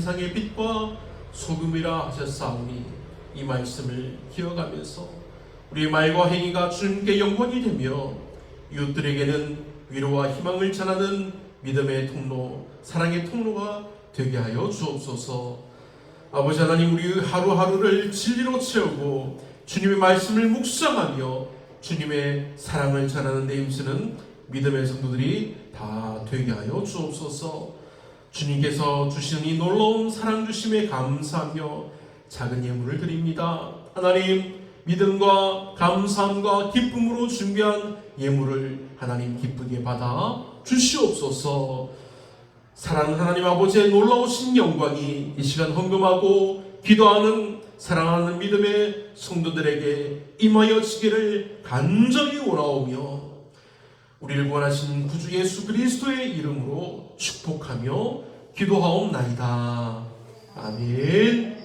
세상의 빛과 소금이라 하셨사오니 이 말씀을 기억하면서 우리의 말과 행위가 주님께 영광이 되며 이웃들에게는 위로와 희망을 전하는 믿음의 통로, 사랑의 통로가 되게 하여 주옵소서. 아버지 하나님, 우리 하루하루를 진리로 채우고 주님의 말씀을 묵상하며 주님의 사랑을 전하는 데 힘쓰는 믿음의 성도들이 다 되게 하여 주옵소서. 주님께서 주시는 이 놀라운 사랑 주심에 감사하며 작은 예물을 드립니다. 하나님, 믿음과 감사함과 기쁨으로 준비한 예물을 하나님 기쁘게 받아 주시옵소서. 사랑하는 하나님 아버지의 놀라우신 영광이 이 시간 헌금하고 기도하는 사랑하는 믿음의 성도들에게 임하여 지기를 간절히 원하오며 우리를 구원하신 구주 예수 그리스도의 이름으로 축복하며 기도하옵나이다. 아멘.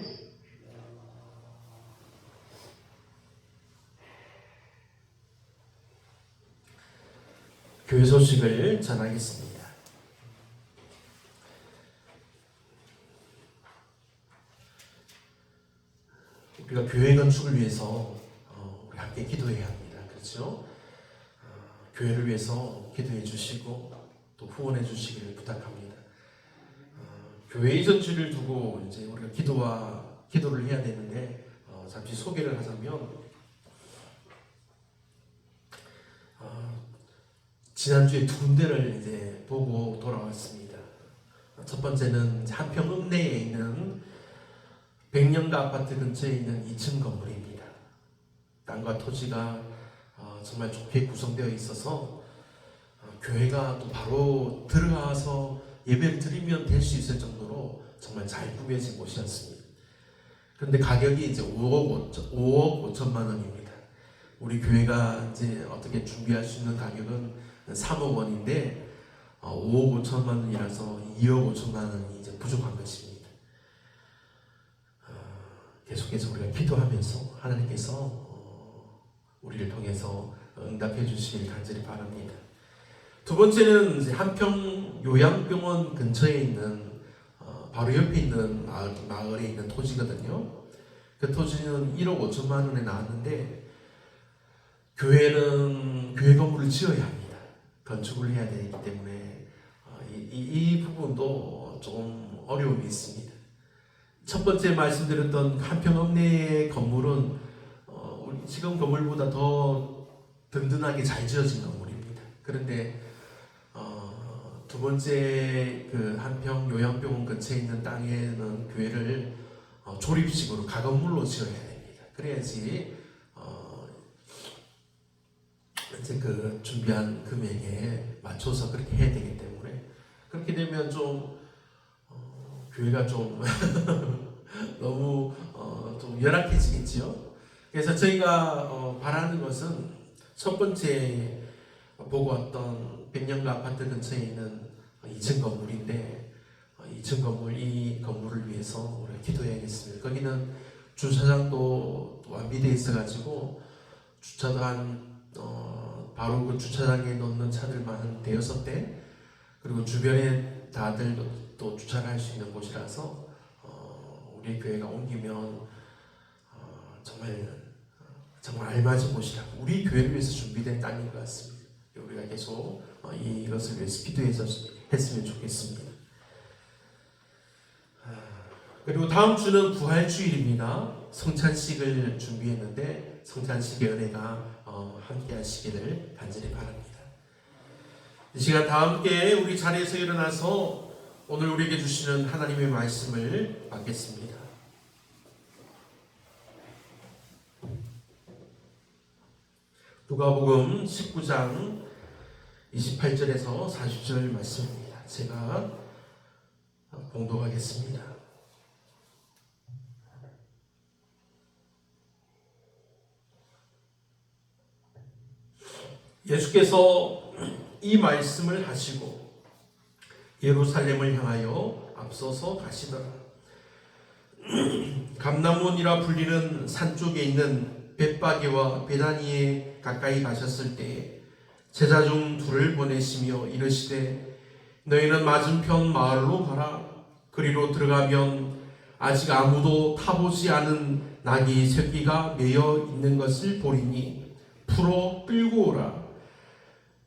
교회 소식을 전하겠습니다. 우리가 교회 건축을 위해서 우리 함께 기도해야 합니다. 그렇죠? 교회를 위해서 기도해 주시고 또 후원해 주시기를 부탁합니다. 교회 이전주를 두고 이제 우리가 기도를 해야 되는데 잠시 소개를 하자면 지난주에 두 군데를 이제 보고 돌아왔습니다. 첫 번째는 한평 읍내에 있는 백년가 아파트 근처에 있는 2층 건물입니다. 땅과 토지가 정말 좋게 구성되어 있어서 교회가 또 바로 들어가서 예배를 드리면 될 수 있을 정도로 정말 잘 꾸며진 곳이었습니다. 그런데 가격이 이제 5억 5천만 원입니다. 우리 교회가 이제 어떻게 준비할 수 있는 가격은 3억 원인데 5억 5천만 원이라서 2억 5천만 원이 이제 부족한 것입니다. 계속해서 우리가 기도하면서 하나님께서 우리를 통해서 응답해 주시길 간절히 바랍니다. 두 번째는 이제 한평 요양병원 근처에 있는 바로 옆에 있는 마을에 있는 토지거든요. 그 토지는 1억 5천만 원에 나왔는데 교회는 교회 건물을 지어야 합니다. 건축을 해야 되기 때문에 이 부분도 좀 어려움이 있습니다. 첫 번째 말씀드렸던 한평 읍내의 건물은 우리 지금 건물보다 더 든든하게 잘 지어진 건물입니다. 그런데 두 번째 그 한평 요양병원 근처에 있는 땅에는 교회를 조립식으로 가건물로 지어야 됩니다. 그래야지 이제 그 준비한 금액에 맞춰서 그렇게 해야 되기 때문에 그렇게 되면 좀 교회가 좀 너무 좀 열악해지겠지요. 그래서 저희가 바라는 것은 첫 번째 보고 왔던 백년가 아파트 근처에 있는 2층 건물인데 2층 건물, 이 건물을 위해서 우리가 기도해야겠습니다. 거기는 주차장도 완비되어 있어가지고 주차도 바로 그 주차장에 놓는 차들만 한 대여섯 대, 그리고 주변에 다들 또 주차를 할 수 있는 곳이라서 우리 교회가 옮기면 정말 알맞은 곳이라고, 우리 교회를 위해서 준비된 땅인 것 같습니다. 우리가 계속 이것을 위해서 기도했으면 좋겠습니다. 그리고 다음 주는 부활주일입니다. 성찬식을 준비했는데 성찬식의 은혜가 함께 하시기를 간절히 바랍니다. 이 시간 다 함께 우리 자리에서 일어나서 오늘 우리에게 주시는 하나님의 말씀을 받겠습니다. 누가복음 19장 28절에서 40절 말씀입니다. 제가 봉독하겠습니다. 예수께서 이 말씀을 하시고 예루살렘을 향하여 앞서서 가시더라. 감람원이라 불리는 산 쪽에 있는 벳바게와 베다니에 가까이 가셨을 때 제자 중 둘을 보내시며 이르시되 너희는 맞은편 마을로 가라. 그리로 들어가면 아직 아무도 타보지 않은 나귀 새끼가 매여 있는 것을 보리니 풀어 끌고 오라.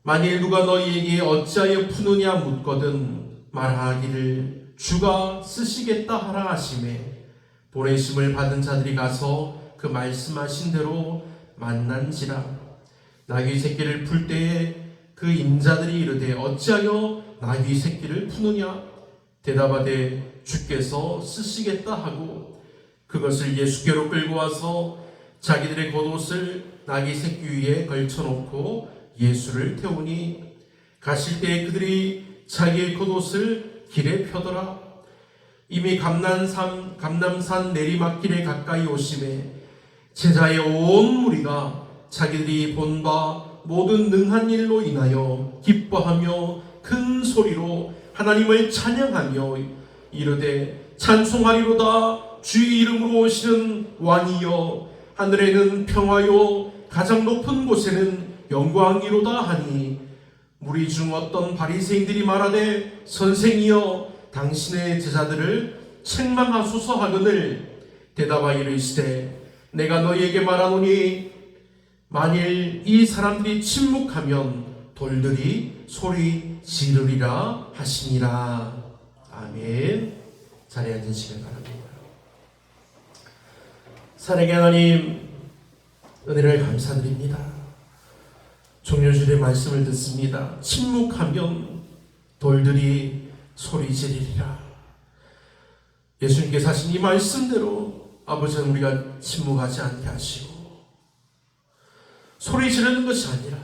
만일 누가 너희에게 어찌하여 푸느냐 묻거든 말하기를 주가 쓰시겠다 하라 하시매 보내심을 받은 자들이 가서 그 말씀하신 대로 만난지라. 나귀 새끼를 풀 때에 그 임자들이 이르되 어찌하여 나귀 새끼를 푸느냐 대답하되 주께서 쓰시겠다 하고 그것을 예수께로 끌고 와서 자기들의 겉옷을 나귀 새끼 위에 걸쳐놓고 예수를 태우니 가실 때에 그들이 자기의 겉옷을 길에 펴더라. 이미 감남산 내리막길에 가까이 오심에 제자의 온 무리가 자기들이 본 바 모든 능한 일로 인하여 기뻐하며 큰 소리로 하나님을 찬양하며 이르되 찬송하리로다. 주의 이름으로 오시는 왕이여 하늘에는 평화요 가장 높은 곳에는 영광이로다 하니 무리 중 어떤 바리새인들이 말하되 선생이여 당신의 제자들을 책망하소서 하거늘 대답하여 이르시되 내가 너희에게 말하노니 만일 이 사람들이 침묵하면 돌들이 소리 지르리라 하시니라. 아멘. 자리에 앉으시길 바랍니다. 사랑의 하나님, 은혜를 감사드립니다. 종료주일의 말씀을 듣습니다. 침묵하면 돌들이 소리 지르리라. 예수님께서 하신 이 말씀대로 아버지는 우리가 침묵하지 않게 하시고 소리 지르는 것이 아니라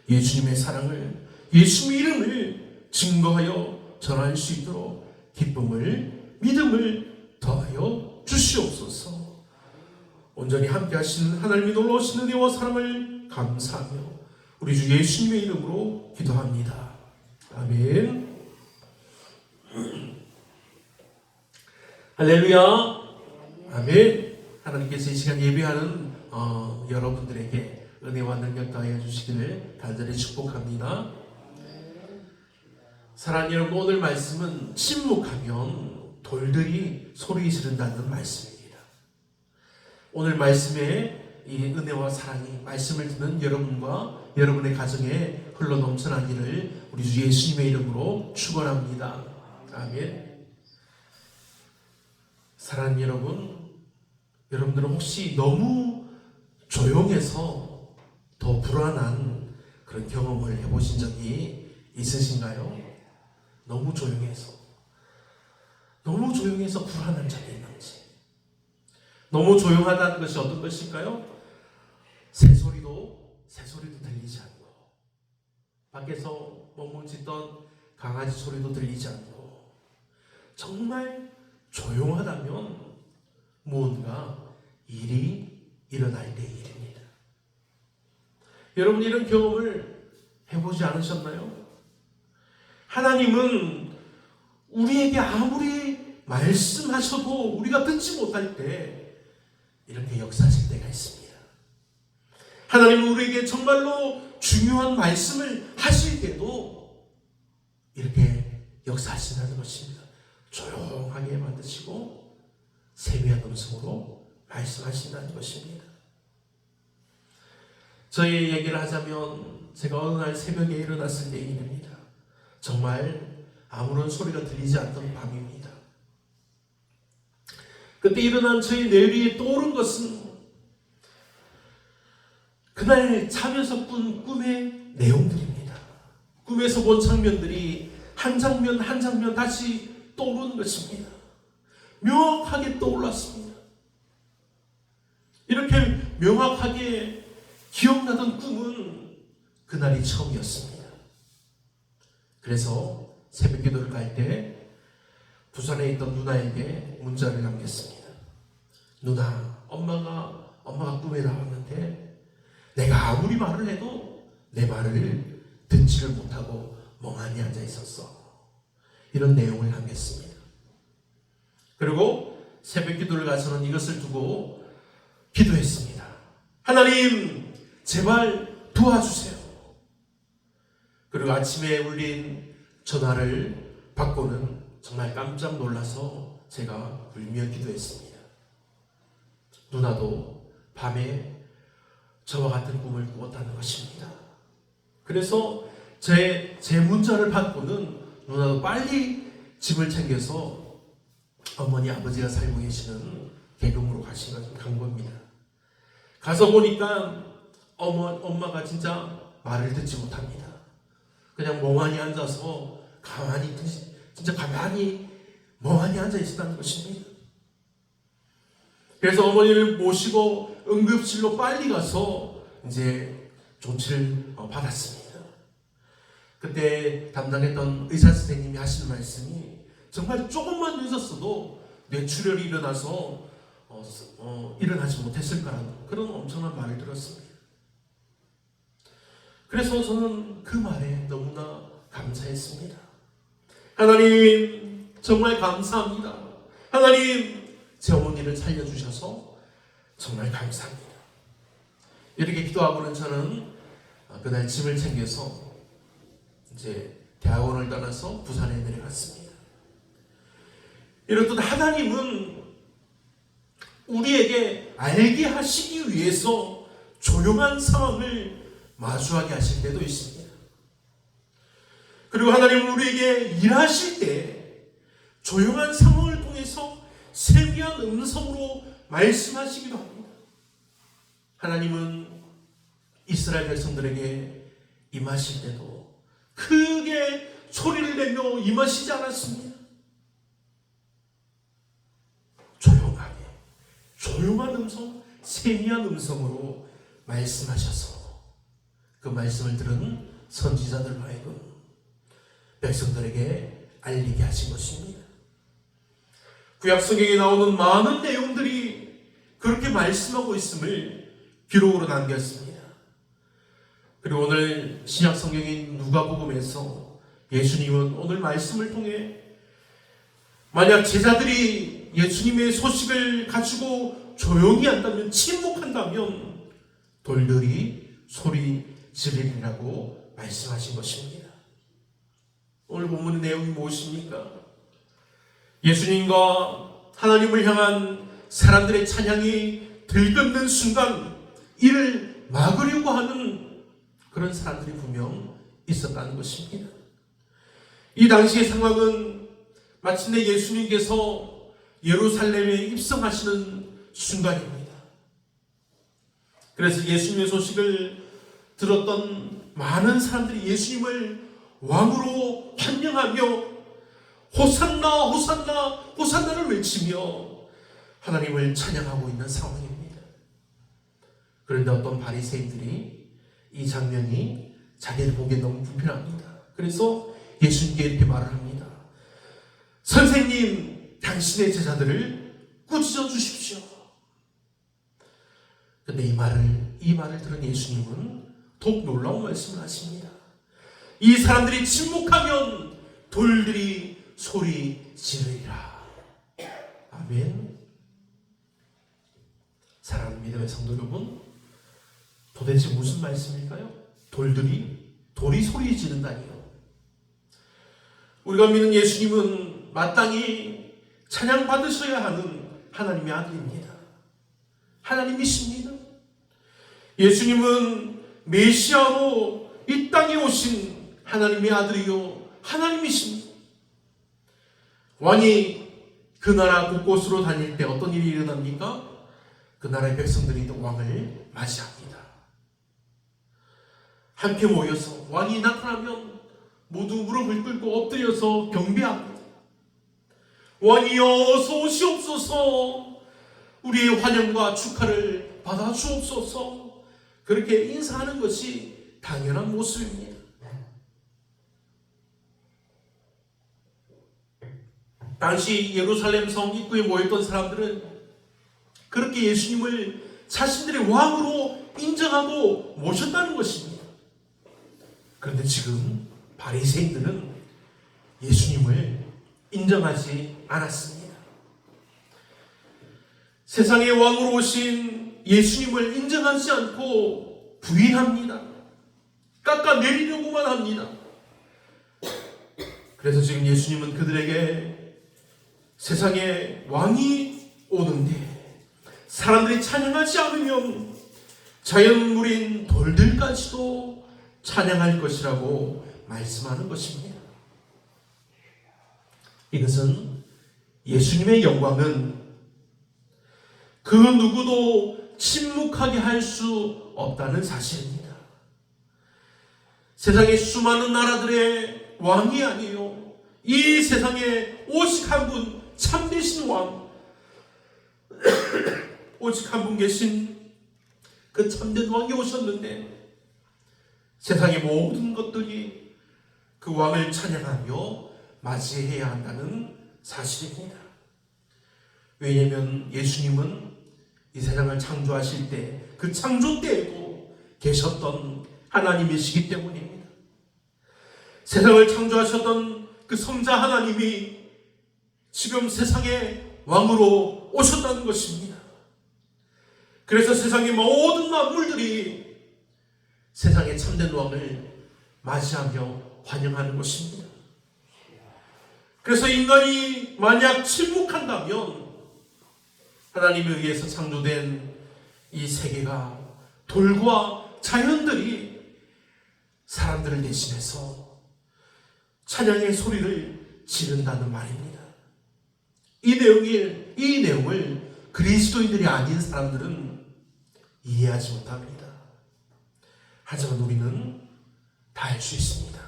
예수님의 사랑을, 예수님의 이름을 증거하여 전할 수 있도록 기쁨을, 믿음을 더하여 주시옵소서. 온전히 함께 하시는 하나님의 놀라우신 은혜와 사랑을 감사하며 우리 주 예수님의 이름으로 기도합니다. 아멘. 할렐루야. 아멘. 하나님께서 이 시간 예배하는 여러분들에게 은혜와 능력 더하여 주시기를 간절히 축복합니다. 사랑하는 여러분, 오늘 말씀은 침묵하면 돌들이 소리 지른다는 말씀입니다. 오늘 말씀에 이 은혜와 사랑이 말씀을 듣는 여러분과 여러분의 가정에 흘러넘쳐나기를 우리 주 예수님의 이름으로 축원합니다. 아멘. 사랑하는 여러분, 여러분들은 혹시 너무 조용해서 더 불안한 그런 경험을 해보신 적이 있으신가요? 너무 조용해서 불안한 적이 있는지. 너무 조용하다는 것이 어떤 것일까요? 새소리도 들리지 않고, 밖에서 멍멍 짖던 강아지 소리도 들리지 않고, 정말 조용하다면 무언가 일이 일어날 때의 일입니다. 여러분, 이런 경험을 해보지 않으셨나요? 하나님은 우리에게 아무리 말씀하셔도 우리가 듣지 못할 때 이렇게 역사하실 때가 있습니다. 하나님은 우리에게 정말로 중요한 말씀을 하실 때도 이렇게 역사하신다는 것입니다. 조용하게 만드시고 세미한 음성으로 말씀하신다는 것입니다. 저희 얘기를 하자면 제가 어느 날 새벽에 일어났을 때의 일입니다. 정말 아무런 소리가 들리지 않던 밤입니다. 그때 일어난 저희 뇌리에 떠오른 것은 그날 자면서 꾼 꿈의 내용들입니다. 꿈에서 본 장면들이 한 장면 한 장면 다시 떠오르는 것입니다. 명확하게 떠올랐습니다. 이렇게 명확하게 기억나던 꿈은 그날이 처음이었습니다. 그래서 새벽 기도를 갈 때 부산에 있던 누나에게 문자를 남겼습니다. 누나, 엄마가 꿈에 나왔는데 내가 아무리 말을 해도 내 말을 듣지를 못하고 멍하니 앉아 있었어. 이런 내용을 남겼습니다. 그리고 새벽 기도를 가서는 이것을 두고 기도했습니다. 하나님, 제발 도와주세요. 그리고 아침에 울린 전화를 받고는 정말 깜짝 놀라서 제가 울며 기도했습니다. 누나도 밤에 저와 같은 꿈을 꾸었다는 것입니다. 그래서 제 문자를 받고는 누나도 빨리 짐을 챙겨서 어머니 아버지가 살고 계시는 계급으로 간 겁니다. 가서 보니까 엄마가 진짜 말을 듣지 못합니다. 그냥 멍하니 앉아서 진짜 가만히 멍하니 앉아 있었다는 것입니다. 그래서 어머니를 모시고 응급실로 빨리 가서 이제 조치를 받았습니다. 그때 담당했던 의사 선생님이 하시는 말씀이 정말 조금만 늦었어도 뇌출혈이 일어나서 일어나지 못했을 거라는 그런 엄청난 말을 들었습니다. 그래서 저는 그 말에 너무나 감사했습니다. 하나님 정말 감사합니다. 하나님 제 어머니를 살려주셔서 정말 감사합니다. 이렇게 기도하고는 저는 그날 짐을 챙겨서 이제 대학원을 떠나서 부산에 내려갔습니다. 이렇듯 하나님은 우리에게 알게 하시기 위해서 조용한 상황을 마주하게 하실 때도 있습니다. 그리고 하나님은 우리에게 일하실 때 조용한 상황을 통해서 세미한 음성으로 말씀하시기도 합니다. 하나님은 이스라엘 백성들에게 임하실 때도 크게 소리를 내며 임하시지 않았습니다. 조용하게, 조용한 음성, 세미한 음성으로 말씀하셔서 그 말씀을 들은 선지자들 하여금 백성들에게 알리게 하신 것입니다. 구약 성경에 나오는 많은 내용들이 그렇게 말씀하고 있음을 기록으로 남겼습니다. 그리고 오늘 신약 성경인 누가복음에서 예수님은 오늘 말씀을 통해 만약 제자들이 예수님의 소식을 가지고 조용히 한다면, 침묵한다면 돌들이 소리 지르리라고 말씀하신 것입니다. 오늘 본문의 내용이 무엇입니까? 예수님과 하나님을 향한 사람들의 찬양이 들끓는 순간 이를 막으려고 하는 그런 사람들이 분명 있었다는 것입니다. 이 당시의 상황은 마침내 예수님께서 예루살렘에 입성하시는 순간입니다. 그래서 예수님의 소식을 들었던 많은 사람들이 예수님을 왕으로 환영하며 호산나 호산나 호산나를 외치며 하나님을 찬양하고 있는 상황입니다. 그런데 어떤 바리새인들이 이 장면이 자기를 보기에 너무 불편합니다. 그래서 예수님께 이렇게 말을 합니다. 선생님, 당신의 제자들을 꾸짖어 주십시오. 그런데 이 말을 들은 예수님은 더욱 놀라운 말씀을 하십니다. 이 사람들이 침묵하면 돌들이 소리 지르리라. 아멘. 사랑하는 믿음의 성도 여러분, 도대체 무슨 말씀일까요? 돌이 소리 지른다니요. 우리가 믿는 예수님은 마땅히 찬양받으셔야 하는 하나님의 아들입니다. 하나님이십니다. 예수님은 메시아로 이 땅에 오신 하나님의 아들이요 하나님이십니다. 왕이 그 나라 곳곳으로 다닐 때 어떤 일이 일어납니까? 그 나라의 백성들이 왕을 맞이합니다. 함께 모여서 왕이 나타나면 모두 무릎을 꿇고 엎드려서 경배합니다. 왕이여 어서 오시옵소서, 우리의 환영과 축하를 받아 주옵소서, 그렇게 인사하는 것이 당연한 모습입니다. 당시 예루살렘 성 입구에 모였던 사람들은 그렇게 예수님을 자신들의 왕으로 인정하고 모셨다는 것입니다. 그런데 지금 바리새인들은 예수님을 인정하지 않았습니다. 세상의 왕으로 오신 예수님을 인정하지 않고 부인합니다. 깎아내리려고만 합니다. 그래서 지금 예수님은 그들에게 세상에 왕이 오는데 사람들이 찬양하지 않으면 자연물인 돌들까지도 찬양할 것이라고 말씀하는 것입니다. 이것은 예수님의 영광은 그 누구도 침묵하게 할 수 없다는 사실입니다. 세상의 수많은 나라들의 왕이 아니요, 이 세상에 오직 한 분 참되신 왕, 오직 한 분 계신 그 참된 왕이 오셨는데 세상의 모든 것들이 그 왕을 찬양하며 맞이해야 한다는 사실입니다. 왜냐하면 예수님은 이 세상을 창조하실 때 그 창조 때에도 계셨던 하나님이시기 때문입니다. 세상을 창조하셨던 그 성자 하나님이 지금 세상의 왕으로 오셨다는 것입니다. 그래서 세상의 모든 만물들이 세상의 참된 왕을 맞이하며 환영하는 것입니다. 그래서 인간이 만약 침묵한다면 하나님에 의해서 창조된 이 세계가, 돌과 자연들이 사람들을 대신해서 찬양의 소리를 지른다는 말입니다. 이 내용을 그리스도인들이 아닌 사람들은 이해하지 못합니다. 하지만 우리는 다 알 수 있습니다.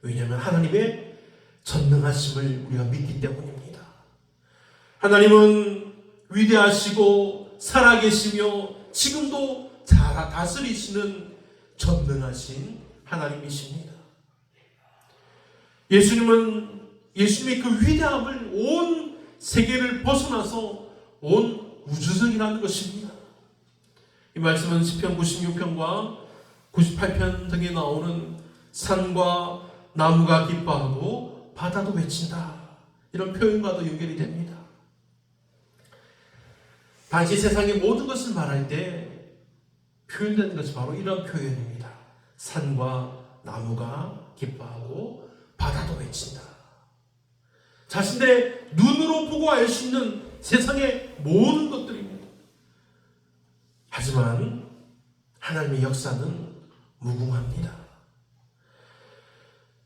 왜냐하면 하나님의 전능하심을 우리가 믿기 때문입니다. 하나님은 위대하시고 살아계시며 지금도 다스리시는 전능하신 하나님이십니다. 예수님의 그 위대함을 온 세계를 벗어나서 온 우주성이라는 것입니다. 이 말씀은 시편 96편과 98편 등에 나오는 산과 나무가 기뻐하고 바다도 외친다, 이런 표현과도 연결이 됩니다. 당시 세상의 모든 것을 말할 때 표현되는 것이 바로 이런 표현입니다. 산과 나무가 기뻐하고 바다도 외친다. 자신들의 눈으로 보고 알 수 있는 세상의 모든 것들입니다. 하지만 하나님의 역사는 무궁합니다.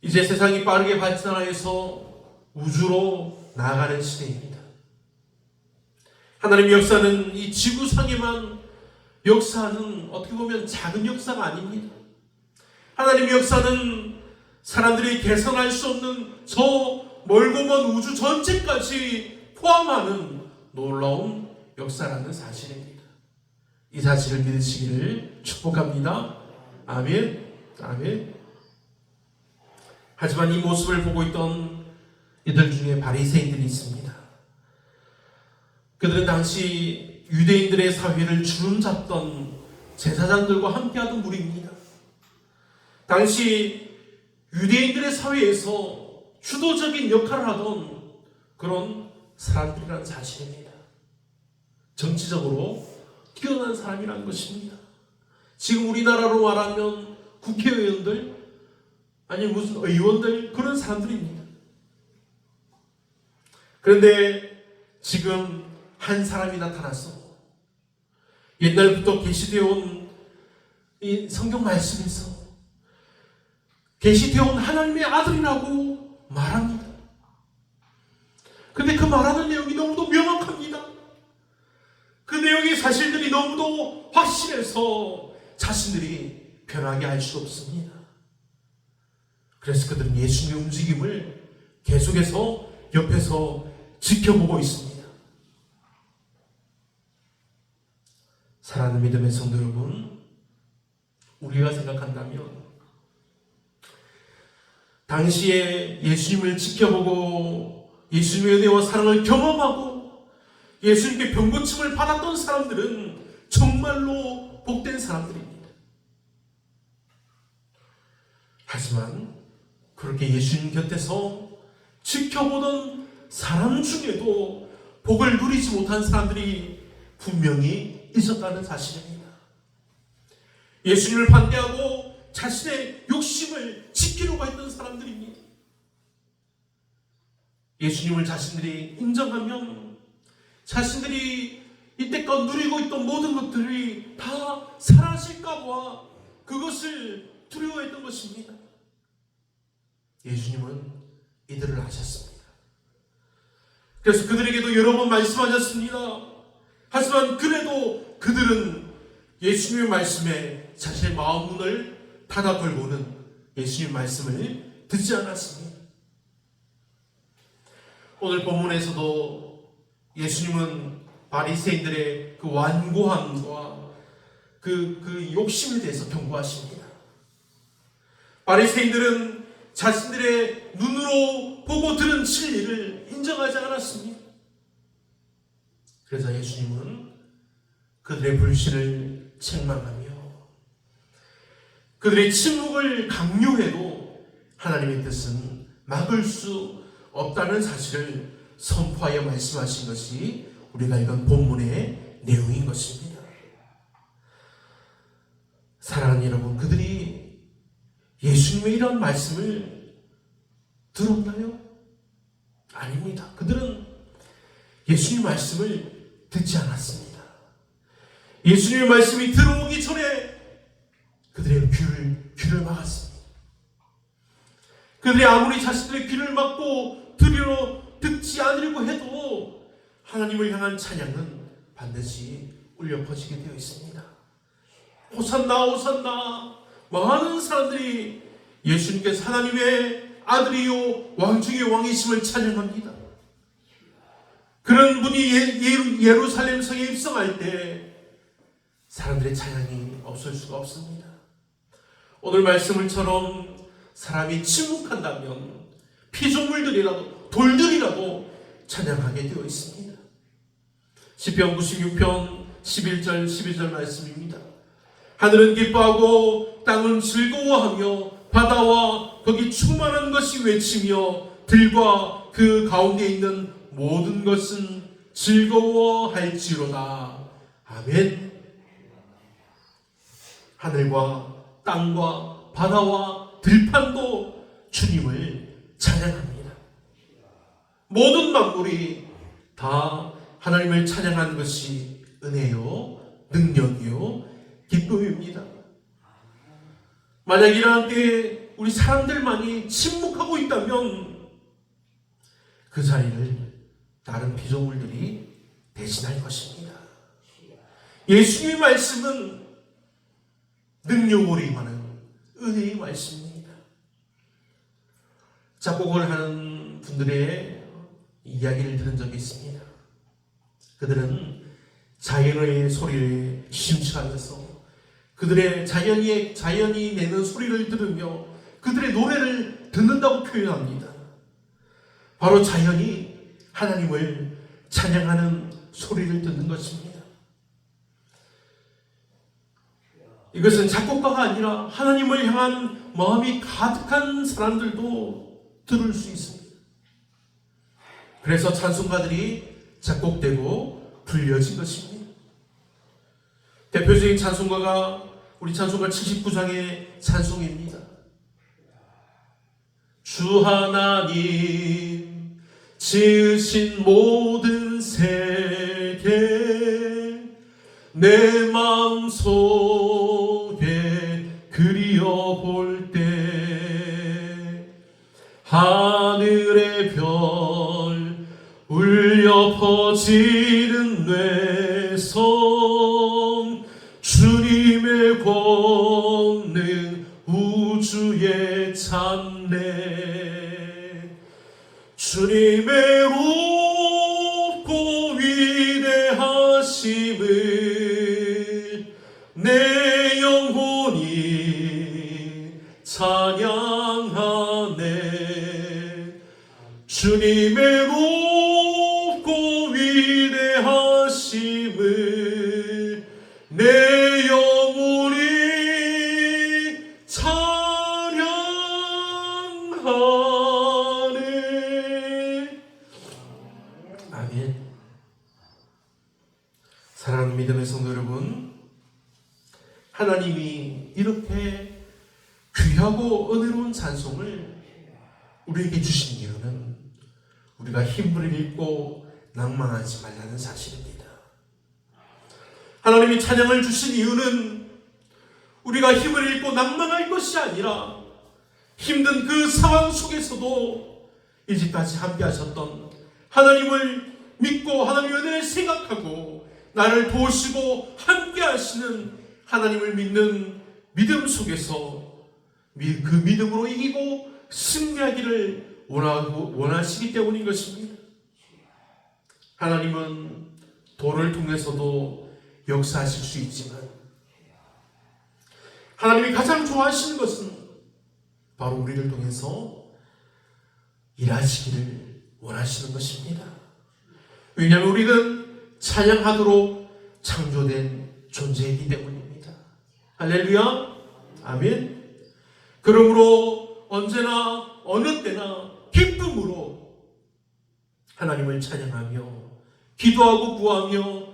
이제 세상이 빠르게 발전하여서 우주로 나아가는 시대입니다. 하나님의 역사는 이 지구상에만 역사하는, 어떻게 보면 작은 역사가 아닙니다. 하나님의 역사는 사람들이 계산할 수 없는 저 멀고 먼 우주 전체까지 포함하는 놀라운 역사라는 사실입니다. 이 사실을 믿으시기를 축복합니다. 아멘. 아멘. 하지만 이 모습을 보고 있던 이들 중에 바리새인들이 있습니다. 그들은 당시 유대인들의 사회를 주름잡던 제사장들과 함께하던 무리입니다. 당시 유대인들의 사회에서 주도적인 역할을 하던 그런 사람들이라는 사실입니다. 정치적으로 뛰어난 사람이라는 것입니다. 지금 우리나라로 말하면 국회의원들, 아니 무슨 의원들, 그런 사람들입니다. 그런데 지금 한 사람이 나타났어. 옛날부터 계시되어 온 이 성경 말씀에서 계시되어 온 하나님의 아들이라고 말합니다. 근데 그 말하는 내용이 너무도 명확합니다. 그 내용의 사실들이 너무도 확실해서 자신들이 변하게 할 수 없습니다. 그래서 그들은 예수님의 움직임을 계속해서 옆에서 지켜보고 있습니다. 사랑하는 믿음의 성도 여러분, 우리가 생각한다면 당시에 예수님을 지켜보고 예수님의 은혜와 사랑을 경험하고 예수님께 병고침을 받았던 사람들은 정말로 복된 사람들입니다. 하지만 그렇게 예수님 곁에서 지켜보던 사람 중에도 복을 누리지 못한 사람들이 분명히 있었다는 사실입니다. 예수님을 반대하고 자신의 욕심을 지키려고 했던 사람들입니다. 예수님을 자신들이 인정하면 자신들이 이때껏 누리고 있던 모든 것들이 다 사라질까 봐 그것을 두려워했던 것입니다. 예수님은 이들을 아셨습니다. 그래서 그들에게도 여러 번 말씀하셨습니다. 하지만 그래도 그들은 예수님의 말씀에 자신의 마음 문을 닫아 걸고는 예수님의 말씀을 듣지 않았습니다. 오늘 본문에서도 예수님은 바리새인들의 그 완고함과 그 욕심에 대해서 경고하십니다. 바리새인들은 자신들의 눈으로 보고 들은 진리를 인정하지 않았습니다. 그래서 예수님은 그들의 불신을 책망하며 그들의 침묵을 강요해도 하나님의 뜻은 막을 수 없다는 사실을 선포하여 말씀하신 것이 우리가 읽은 본문의 내용인 것입니다. 사랑하는 여러분, 그들이 예수님의 이런 말씀을 들었나요? 아닙니다. 그들은 예수님의 말씀을 듣지 않았습니다. 예수님의 말씀이 들어오기 전에 그들의 귀를 막았습니다. 그들이 아무리 자신들의 귀를 막고 듣지 않으려고 해도 하나님을 향한 찬양은 반드시 울려 퍼지게 되어 있습니다. 호산나 호산나, 많은 사람들이 예수님께서 하나님의 아들이요 왕 중의 왕이심을 찬양합니다. 그런 분이 예루살렘 성에 입성할 때 사람들의 찬양이 없을 수가 없습니다. 오늘 말씀을처럼 사람이 침묵한다면 피조물들이라도 돌들이라도 찬양하게 되어 있습니다. 시편 96편 11절 12절 말씀입니다. 하늘은 기뻐하고 땅은 즐거워하며 바다와 거기 충만한 것이 외치며 들과 그 가운데 있는 모든 것은 즐거워할지로다. 아멘. 하늘과 땅과 바다와 들판도 주님을 찬양합니다. 모든 만물이 다 하나님을 찬양하는 것이 은혜요, 능력이요, 기쁨입니다. 만약 이러한 때에 우리 사람들만이 침묵하고 있다면 그 자리를 다른 피조물들이 대신할 것입니다. 예수님의 말씀은 능력으로 임하는 은혜의 말씀입니다. 작곡을 하는 분들의 이야기를 들은 적이 있습니다. 그들은 자연의 소리를 심취하면서 그들의 자연이 내는 소리를 들으며 그들의 노래를 듣는다고 표현합니다. 바로 자연이 하나님을 찬양하는 소리를 듣는 것입니다. 이것은 작곡가가 아니라 하나님을 향한 마음이 가득한 사람들도 들을 수 있습니다. 그래서 찬송가들이 작곡되고 불려진 것입니다. 대표적인 찬송가가 우리 찬송가 79장의 찬송입니다. 주 하나님 지으신 모든 세계 내 마음속에 그리어볼 때 하늘의 별 울려 퍼지는 뇌성 주님의 권능 우주에 찬네 주님의 높고 위대하심을 내 영혼이 찬양하네 주님의 높고 위대하심을 내 영혼이 찬양하네. 아멘. 사랑하는 믿음의 성도 여러분, 하나님이 이렇게 귀하고 은혜로운 찬송을 우리에게 주신 이유는 우리가 힘을 잃고 낭망하지 말라는 사실입니다. 하나님이 찬양을 주신 이유는 우리가 힘을 잃고 낭망할 것이 아니라 힘든 그 상황 속에서도 이제까지 함께 하셨던 하나님을 믿고 하나님의 은혜를 생각하고 나를 도우시고 함께 하시는 하나님을 믿는 믿음 속에서 그 믿음으로 이기고 승리하기를 원하시기 때문인 것입니다. 하나님은 돌을 통해서도 역사하실 수 있지만 하나님이 가장 좋아하시는 것은 바로 우리를 통해서 일하시기를 원하시는 것입니다. 왜냐하면 우리는 찬양하도록 창조된 존재이기 때문입니다. 할렐루야, 아멘. 그러므로 언제나 어느 때나 기쁨으로 하나님을 찬양하며 기도하고 구하며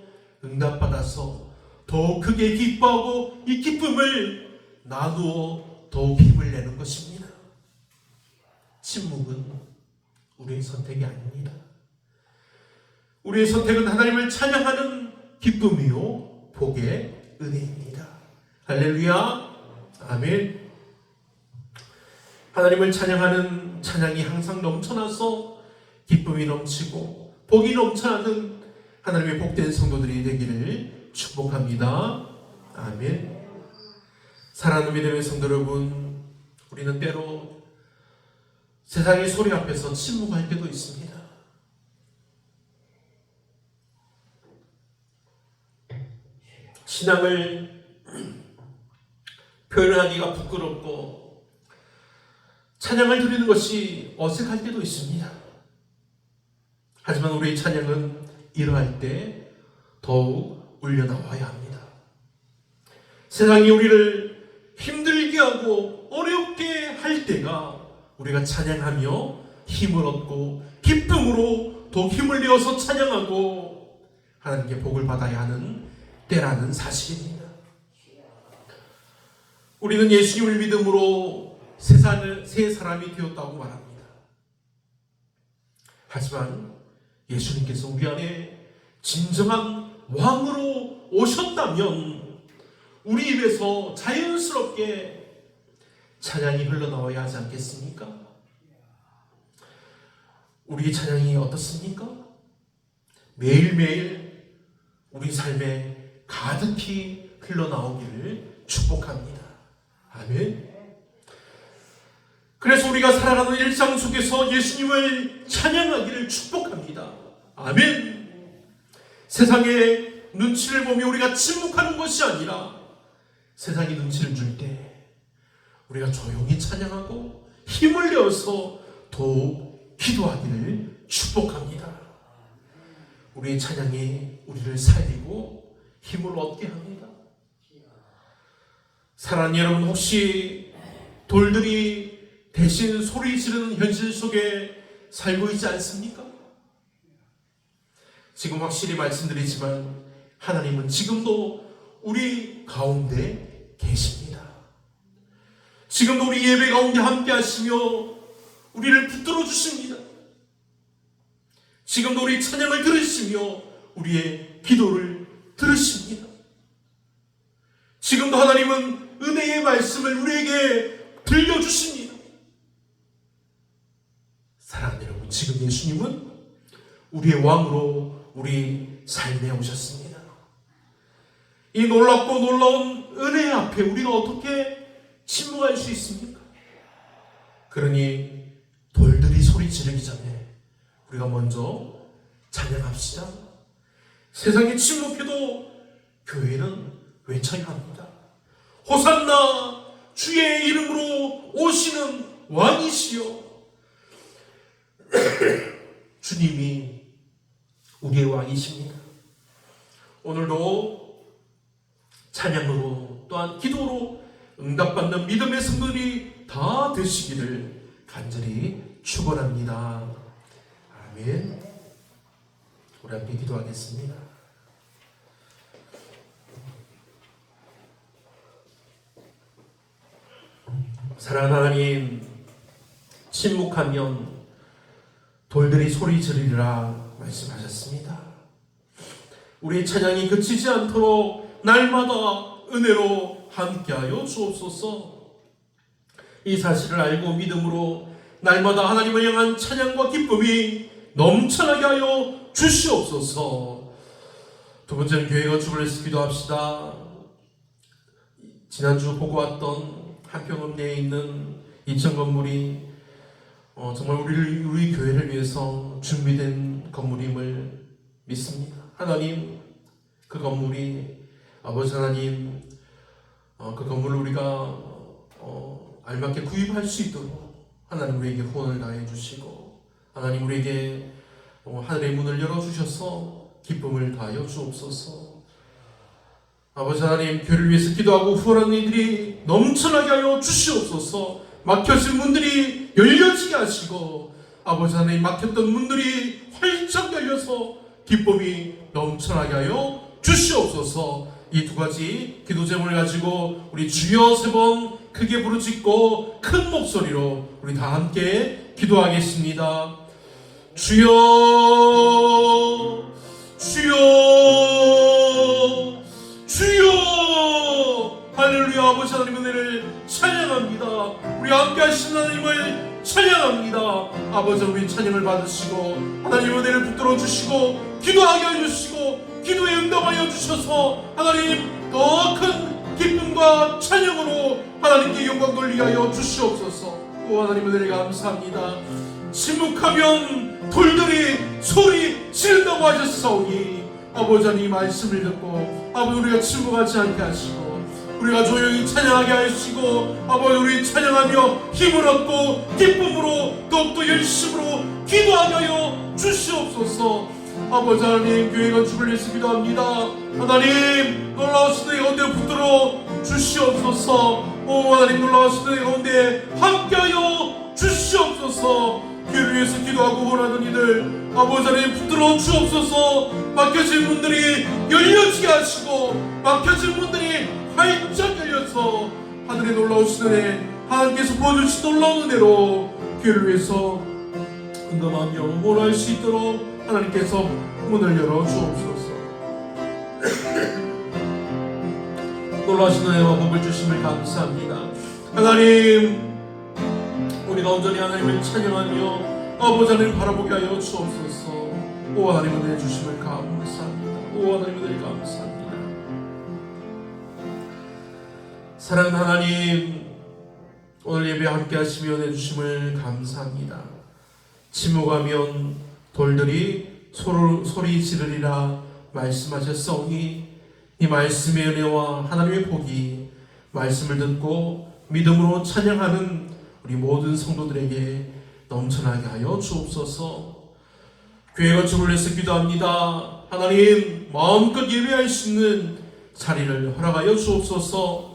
응답받아서 더욱 크게 기뻐하고 이 기쁨을 나누어 더욱 힘을 내는 것입니다. 침묵은 우리의 선택이 아닙니다. 우리의 선택은 하나님을 찬양하는 기쁨이요 복의 은혜입니다. 할렐루야, 아멘. 하나님을 찬양하는 찬양이 항상 넘쳐나서 기쁨이 넘치고 복이 넘쳐나는 하나님의 복된 성도들이 되기를 축복합니다. 아멘. 사랑하는 믿음의 성도 여러분, 우리는 때로 세상의 소리 앞에서 침묵할 때도 있습니다. 신앙을 표현하기가 부끄럽고 찬양을 드리는 것이 어색할 때도 있습니다. 하지만 우리의 찬양은 이러할 때 더욱 울려나와야 합니다. 세상이 우리를 힘들게 하고 어렵게 할 때가 우리가 찬양하며 힘을 얻고 기쁨으로 더욱 힘을 내어서 찬양하고 하나님께 복을 받아야 하는 때라는 사실입니다. 우리는 예수님을 믿음으로 새 사람이 되었다고 말합니다. 하지만 예수님께서 우리 안에 진정한 왕으로 오셨다면 우리 입에서 자연스럽게 찬양이 흘러나와야 하지 않겠습니까? 우리의 찬양이 어떻습니까? 매일매일 우리 삶에 가득히 흘러나오기를 축복합니다. 아멘. 그래서 우리가 살아가는 일상 속에서 예수님을 찬양하기를 축복합니다. 아멘. 세상의 눈치를 보며 우리가 침묵하는 것이 아니라 세상이 눈치를 줄 때 우리가 조용히 찬양하고 힘을 내어서 더욱 기도하기를 축복합니다. 우리의 찬양이 우리를 살리고 힘을 얻게 합니다. 사랑하는 여러분, 혹시 돌들이 대신 소리 지르는 현실 속에 살고 있지 않습니까? 지금 확실히 말씀드리지만 하나님은 지금도 우리 가운데 계십니다. 지금도 우리 예배 가운데 함께 하시며 우리를 붙들어 주십니다. 지금도 우리 찬양을 들으시며 우리의 기도를 들으십니다. 지금도 하나님은 은혜의 말씀을 우리에게 들려주십니다. 사랑하는 여러분, 지금 예수님은 우리의 왕으로 우리 삶에 오셨습니다. 이 놀랍고 놀라운 은혜 앞에 우리가 어떻게 침묵할 수 있습니까? 그러니 돌들이 소리 지르기 전에 우리가 먼저 찬양합시다. 세상이 침묵해도 교회는 외쳐야 합니다. 호산나, 주의 이름으로 오시는 왕이시여. 주님이 우리의 왕이십니다. 오늘도 찬양으로 또한 기도로 응답받는 믿음의 성도들이 다 되시기를 간절히 축원합니다. 아멘. 우리 함께 기도하겠습니다. 사랑하는 하나님, 침묵하면 돌들이 소리 지르리라 말씀하셨습니다. 우리의 찬양이 그치지 않도록 날마다 은혜로 함께하여 주옵소서. 이 사실을 알고 믿음으로 날마다 하나님을 향한 찬양과 기쁨이 넘쳐나게 하여 주시옵소서. 두 번째는 교회 건축을 위해서 기도합시다. 지난주 보고 왔던 한평읍 내에 있는 2층 건물이 정말 우리 교회를 위해서 준비된 건물임을 믿습니다. 하나님, 그 건물이 아버지 하나님, 그 건물을 우리가 알맞게 구입할 수 있도록 하나님 우리에게 후원을 다해 주시고, 하나님 우리에게 하늘의 문을 열어주셔서 기쁨을 다하여 주옵소서. 아버지 하나님, 교회를 위해서 기도하고 후원하는 이들이 넘쳐나게 하여 주시옵소서. 막혀진 문들이 열려지게 하시고, 아버지 하나님, 막혔던 문들이 활짝 열려서 기쁨이 넘쳐나게 하여 주시옵소서. 이 두 가지 기도 제목을 가지고 우리 주여 세 번 크게 부르짖고 큰 목소리로 우리 다 함께 기도하겠습니다. 주여, 주여, 주여. 할렐루야. 아버지 하나님 은혜를 찬양합니다. 우리 함께 하시는 하나님을 찬양합니다. 아버지, 우리 찬양을 받으시고 하나님 은혜를 붙들어 주시고 기도하게 해주시고 기도에 응답하여 주셔서 하나님 더 큰 기쁨과 찬양으로 하나님께 영광 돌리게 하여 주시옵소서. 오 하나님 은혜를 감사합니다. 침묵하면 돌들이 소리 지른다고 하셨사오니 아버지 하나님 말씀을 듣고 아버지 우리가 침묵하지 않게 하시고 우리가 조용히 찬양하게 하시고 아버지 우리 찬양하며 힘을 얻고 기쁨으로 더욱더 열심으로 기도하게 하여 주시옵소서. 아버지 하나님, 교회 건축을 위해서 기도합니다. 하나님, 놀라우신 의 가운데 붙들어 주시옵소서. 오 하나님, 놀라우신 의 가운데 함께하여 주시옵소서. 교회를 위해서 기도하고 원하는 이들 아버지 하나님 붙들어 주옵소서. 막혀진 문들이 열려지게 하시고 막혀진 문들이 활짝 열려서 하늘의 놀라우신 은혜, 하나님께서 보여주신 놀라운 은혜로 교회를 위해서 응답하며 몰아할 수 있도록 하나님께서 문을 열어 주옵소서. 놀라신 은혜와 복을 주심을 감사합니다. 하나님, 우리가 온전히 하나님을 찬양하며 아버지 하나님 바라보게 하여 주옵소서. 오 하나님 은혜 주심을 감사합니다. 오 하나님 은혜를 감사합니다. 사랑하는 하나님, 오늘 예배 함께 하시며 은혜 주심을 감사합니다. 침묵하면 돌들이 소리 지르리라 말씀하셨사오니 이 말씀의 은혜와 하나님의 복이 말씀을 듣고 믿음으로 찬양하는 우리 모든 성도들에게 넘쳐나게 하여 주옵소서. 교회 건축을 위해서 기도합니다. 하나님, 마음껏 예배할 수 있는 자리를 허락하여 주옵소서.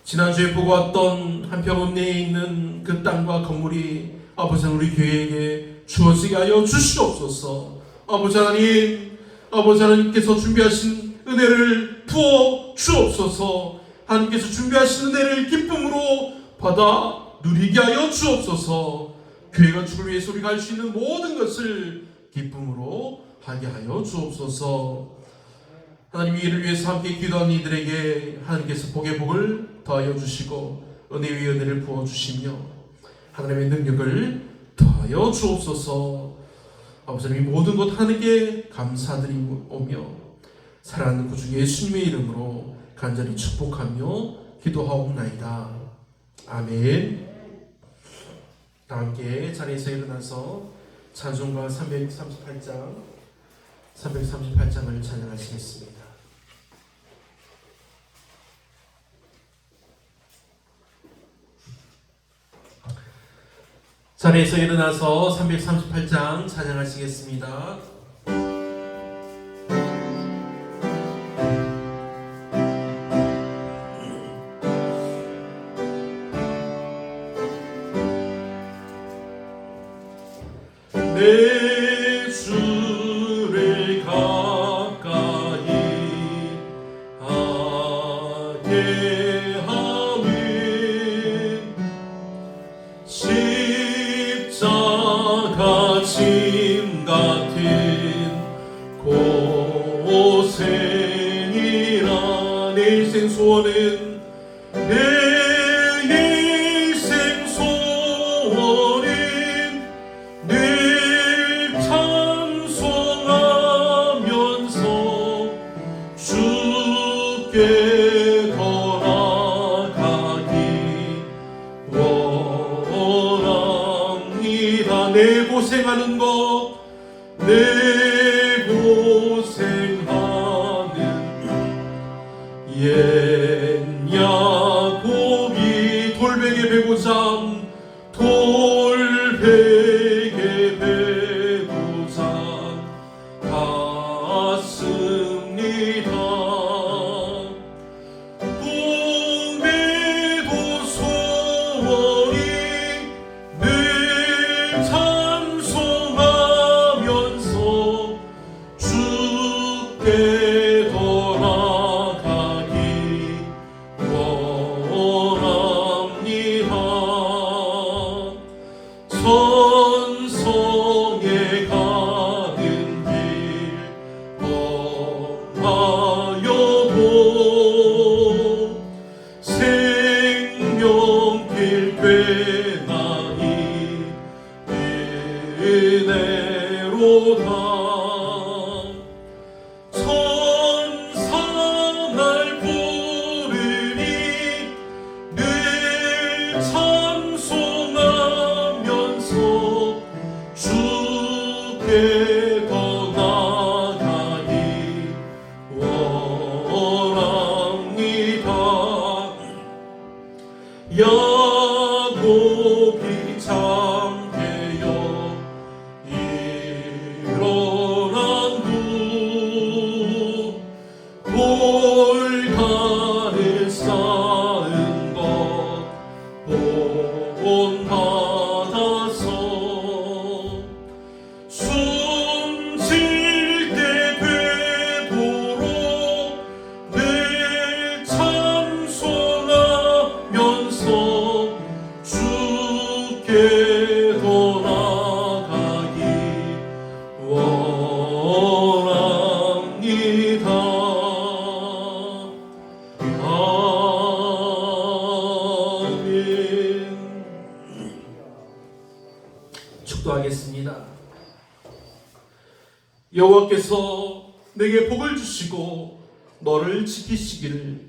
지난주에 보고 왔던 한평읍 내에 있는 그 땅과 건물이 아버지 우리 교회에게 주어지게 하여 주시옵소서. 아버지 하나님, 아버지 하나님께서 준비하신 은혜를 부어 주옵소서. 하나님께서 준비하신 은혜를 기쁨으로 받아 누리게 하여 주옵소서. 교회 건축을 위해서 우리가 할 수 있는 모든 것을 기쁨으로 하게 하여 주옵소서. 하나님, 이를 위해서 함께 기도하는 이들에게 하나님께서 복의 복을 더하여 주시고 은혜 위에 은혜를 부어 주시며 하나님의 능력을 더하여 주옵소서. 아버지 하나님, 모든 것 하나님께 감사드리오며 사랑하는 구주 예수님의 이름으로 간절히 축복하며 기도하옵나이다. 아멘. 다 함께 자리에서 일어나서 찬송가 338장을 찬양하시겠습니다. 자리에서 일어나서 338장 찬양하시겠습니다. 내 주를 가까이 하게 하니 십자가 지 고생이라 내 일생 소원은 내 일생 소원은 늘 찬송하면서 주께 돌아가기 원합니다. 내 고생하는 것 내 고생하는 옛 야곱이 돌베개 베고잠 돌베개 베고잠 갔습니다. 꿈에도 소원이 늘 찬송하면서 주께 돌아가기 원합니다. 천성에 가는 길 험하여도 생명길 되나니 은혜로다. 천사날 부르니 늘 찬송하면서 주께 더 나아가기 원합니다. 야곱이 잠깨어 일어난 후 돌가를 쌓은 것 본받아서 숨질 때 되도록 늘 찬송하면서 주께 돌아가기 원합니다. 아멘. 축도하겠습니다. 여호와께서 내게 복을 주시고 너를 지키시기를.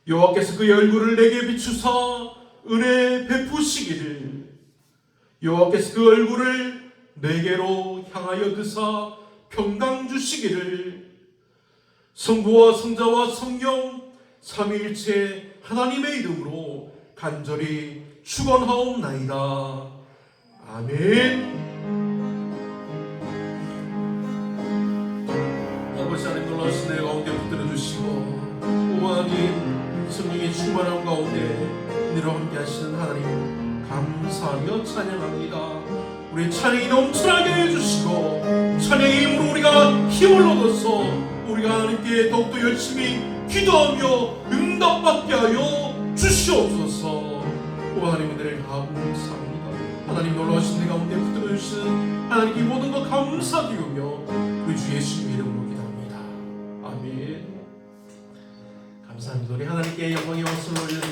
여호와께서 그의 얼굴을 내게 비추사 은혜 베푸시기를. 여호와께서 그 얼굴을 내게로 향하여 드사 평강 주시기를. 성부와 성자와 성령 삼위일체 하나님의 이름으로 간절히 축원하옵나이다. 아멘. 아버지 하나님 놀라우신 내 가운데 붙들어 주시고 하나님 성령의 충만함 가운데 은혜로 함께 하시는 하나님 감사하며 찬양합니다. 우리 찬양이 넘쳐나게 해주시고 찬양의 힘으로 우리가 힘을 얻어서 우리가 하나님께 더욱더 열심히 기도하며 응답받게 하여 주시옵소서. 하나님 은혜를 감사합니다. 하나님 놀라우신 내 가운데 붙들어 주시는 하나님께 모든 것 감사드리며 우리 주 예수님의 이름으로 기도합니다. 아멘. 감사합니다. 우리 하나님께 영광의 박수를 올려드립니다.